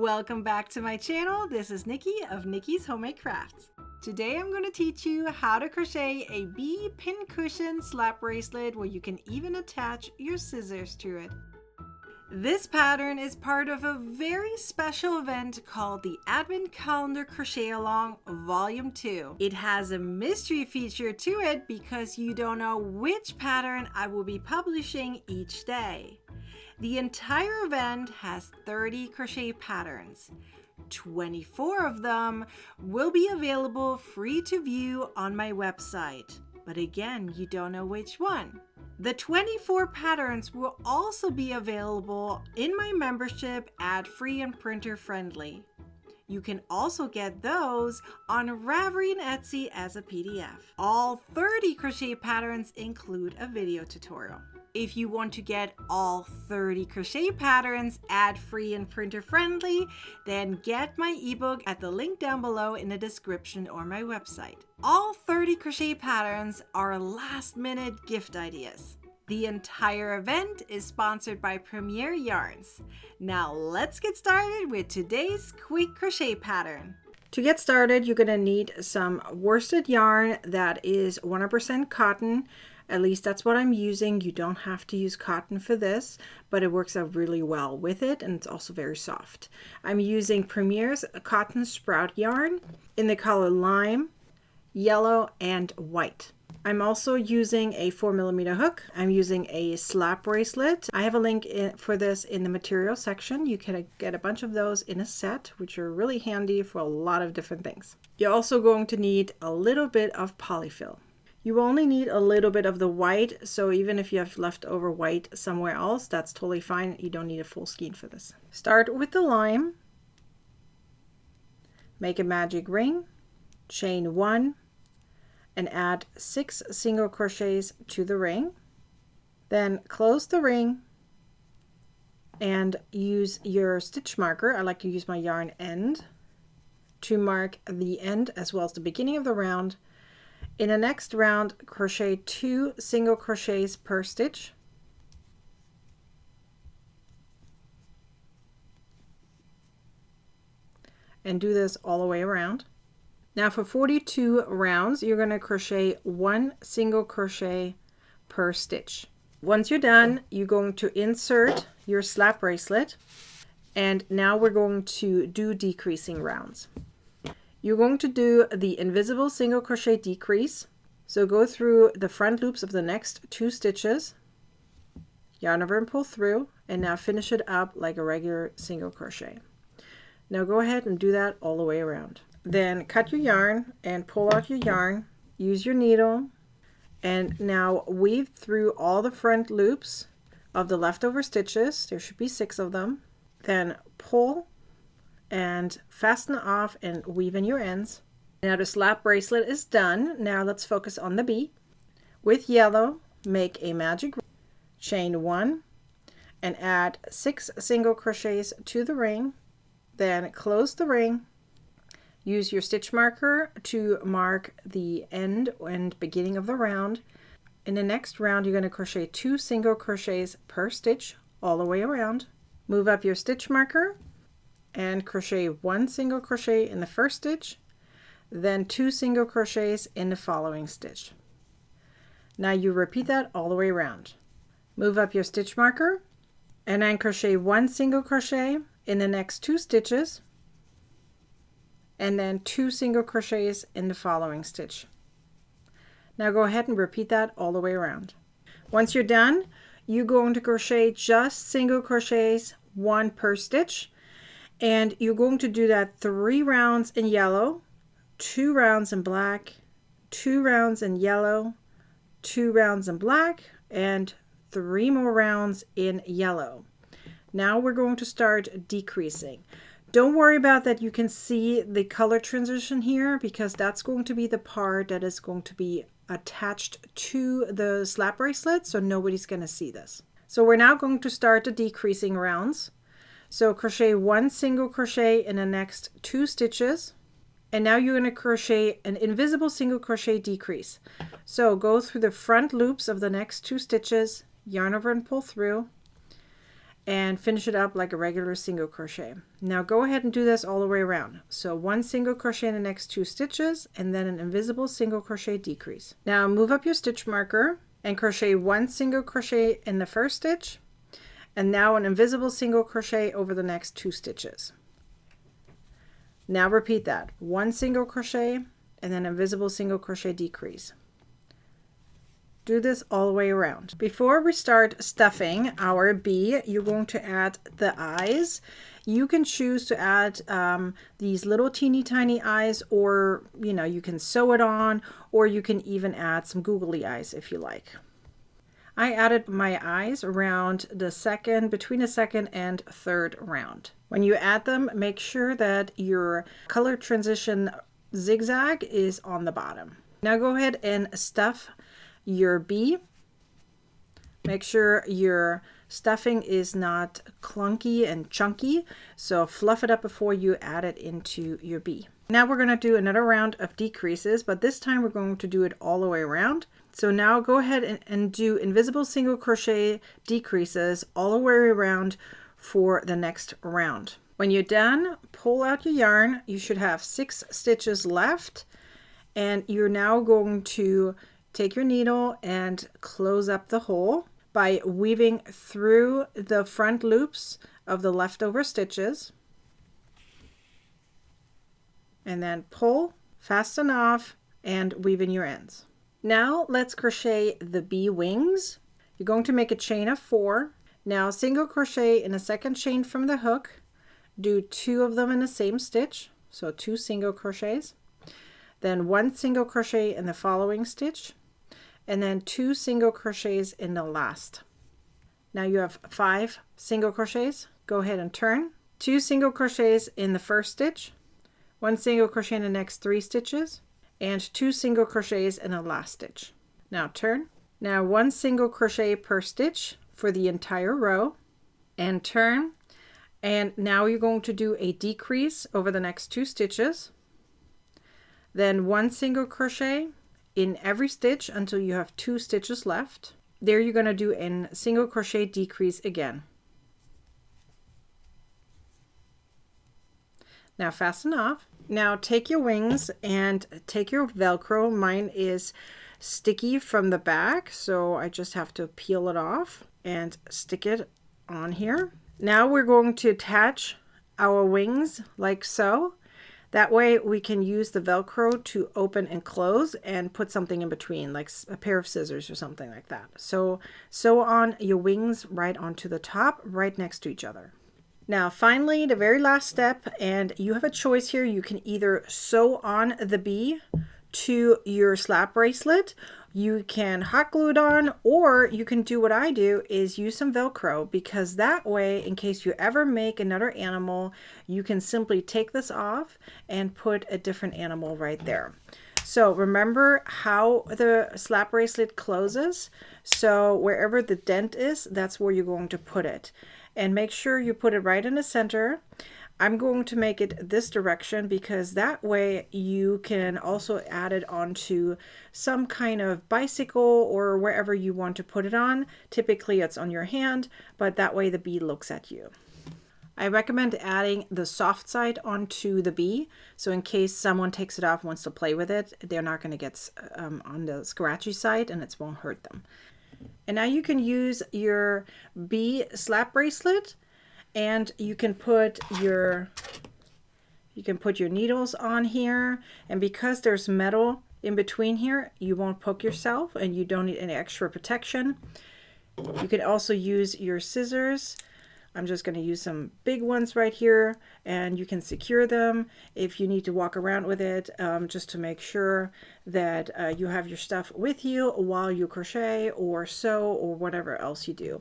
Welcome back to my channel. This is Nikki of Nikki's Homemade Crafts. Today I'm going to teach you how to crochet a bee pincushion slap bracelet where you can even attach your scissors to it. This pattern is part of a very special event called the Advent Calendar Crochet Along Volume 2. It has a mystery feature to it because you don't know which pattern I will be publishing each day. The entire event has 30 crochet patterns. 24 of them will be available free to view on my website. But again, you don't know which one. The 24 patterns will also be available in my membership ad-free and printer-friendly. You can also get those on Ravelry and Etsy as a PDF. All 30 crochet patterns include a video tutorial. If you want to get all 30 crochet patterns ad-free and printer-friendly, then get my ebook at the link down below in the description or my website. All 30 crochet patterns are last-minute gift ideas. The entire event is sponsored by Premier Yarns. Now let's get started with today's quick crochet pattern. To get started, you're going to need some worsted yarn that is 100% cotton. At least that's what I'm using. You don't have to use cotton for this, but it works out really well with it, and it's also very soft. I'm using Premier's cotton sprout yarn in the color lime, yellow, and white. I'm also using a 4mm hook. I'm using a slap bracelet. I have a link for this in the material section. You can get a bunch of those in a set, which are really handy for a lot of different things. You're also going to need a little bit of polyfill. You only need a little bit of the white, so even if you have leftover white somewhere else, that's totally fine. You don't need a full skein for this. Start with the lime. Make a magic ring, chain 1, and add 6 single crochets to the ring. Then close the ring and use your stitch marker. I like to use my yarn end to mark the end as well as the beginning of the round. In the next round, crochet 2 single crochets per stitch. And do this all the way around. Now for 42 rounds, you're going to crochet 1 single crochet per stitch. Once you're done, you're going to insert your slap bracelet. And now we're going to do decreasing rounds. You're going to do the invisible single crochet decrease. So go through the front loops of the next 2 stitches, yarn over and pull through, and now finish it up like a regular single crochet. Now go ahead and do that all the way around. Then cut your yarn and pull out your yarn. Use your needle and now weave through all the front loops of the leftover stitches. There should be 6 of them. Then pull and fasten off and weave in your ends. Now the slap bracelet is done. Now let's focus on the bee. With yellow, make a magic ring, chain 1, and add 6 single crochets to the ring. Then close the ring. Use your stitch marker to mark the end and beginning of the round. In the next round, you're going to crochet 2 single crochets per stitch all the way around. Move up your stitch marker and crochet 1 single crochet in the first stitch, then 2 single crochets in the following stitch. Now you repeat that all the way around. Move up your stitch marker and then crochet 1 single crochet in the next 2 stitches, and then 2 single crochets in the following stitch. Now go ahead and repeat that all the way around. Once you're done, you're going to crochet just single crochets 1 per stitch. And you're going to do that 3 rounds in yellow, 2 rounds in black, 2 rounds in yellow, 2 rounds in black, and 3 more rounds in yellow. Now we're going to start decreasing. Don't worry about that. You can see the color transition here because that's going to be the part that is going to be attached to the slap bracelet, so nobody's going to see this. So we're now going to start the decreasing rounds. So crochet 1 single crochet in the next 2 stitches, and now you're going to crochet an invisible single crochet decrease. So go through the front loops of the next 2 stitches, yarn over and pull through, and finish it up like a regular single crochet. Now go ahead and do this all the way around. So one single crochet in the next 2 stitches and then an invisible single crochet decrease. Now move up your stitch marker and crochet 1 single crochet in the first stitch, and now an invisible single crochet over the next 2 stitches. Now repeat that, 1 single crochet and then invisible single crochet decrease. Do this all the way around. Before we start stuffing our bee, you're going to add the eyes. You can choose to add these little teeny tiny eyes, or you can sew it on, or you can even add some googly eyes if you like. I added my eyes around between the second and third round. When you add them, make sure that your color transition zigzag is on the bottom. Now go ahead and stuff your bee. Make sure your stuffing is not clunky and chunky, so fluff it up before you add it into your bee. Now we're going to do another round of decreases, but this time we're going to do it all the way around. So now go ahead and do invisible single crochet decreases all the way around for the next round. When you're done, pull out your yarn. You should have 6 stitches left, and you're now going to take your needle and close up the hole by weaving through the front loops of the leftover stitches, and then pull, fasten off, and weave in your ends. Now let's crochet the bee wings. You're going to make a chain of 4. Now single crochet in a second chain from the hook. Do 2 of them in the same stitch, so 2 single crochets. Then 1 single crochet in the following stitch, and then 2 single crochets in the last. Now you have 5 single crochets. Go ahead and turn. 2 single crochets in the first stitch, 1 single crochet in the next 3 stitches, and 2 single crochets in the last stitch. Now turn. Now 1 single crochet per stitch for the entire row, and turn. And now you're going to do a decrease over the next 2 stitches, then 1 single crochet in every stitch until you have 2 stitches left. There you're going to do a single crochet decrease again. Now fasten off. Now take your wings and take your Velcro. Mine is sticky from the back, so I just have to peel it off and stick it on here. Now we're going to attach our wings like so. That way we can use the Velcro to open and close and put something in between, like a pair of scissors or something like that. So sew on your wings right onto the top, right next to each other. Now finally, the very last step, and you have a choice here. You can either sew on the bee to your slap bracelet, you can hot glue it on, or you can do what I do, is use some Velcro, because that way, in case you ever make another animal, you can simply take this off and put a different animal right there. So remember how the slap bracelet closes. So wherever the dent is, that's where you're going to put it. And make sure you put it right in the center. I'm going to make it this direction because that way you can also add it onto some kind of bicycle or wherever you want to put it on. Typically it's on your hand, but that way the bee looks at you. I recommend adding the soft side onto the bee, so in case someone takes it off and wants to play with it, they're not going to get on the scratchy side and it won't hurt them. And now you can use your bee slap bracelet, and you can put your needles on here, and because there's metal in between here, you won't poke yourself and you don't need any extra protection. You can also use your scissors. I'm just going to use some big ones right here, and you can secure them if you need to walk around with it, just to make sure that you have your stuff with you while you crochet or sew or whatever else you do.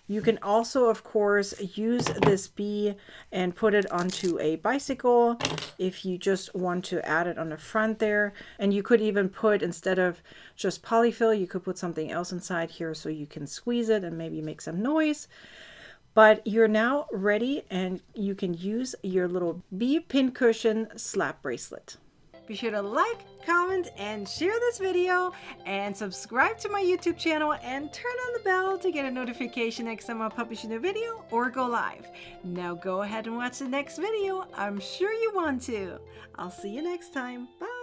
You can also, of course, use this bee and put it onto a bicycle if you just want to add it on the front there. And you could even put, instead of just polyfill, you could put something else inside here so you can squeeze it and maybe make some noise. But you're now ready, and you can use your little bee pincushion slap bracelet. Be sure to like, comment, and share this video, and subscribe to my YouTube channel and turn on the bell to get a notification next time I publish a new video or go live. Now go ahead and watch the next video. I'm sure you want to. I'll see you next time. Bye.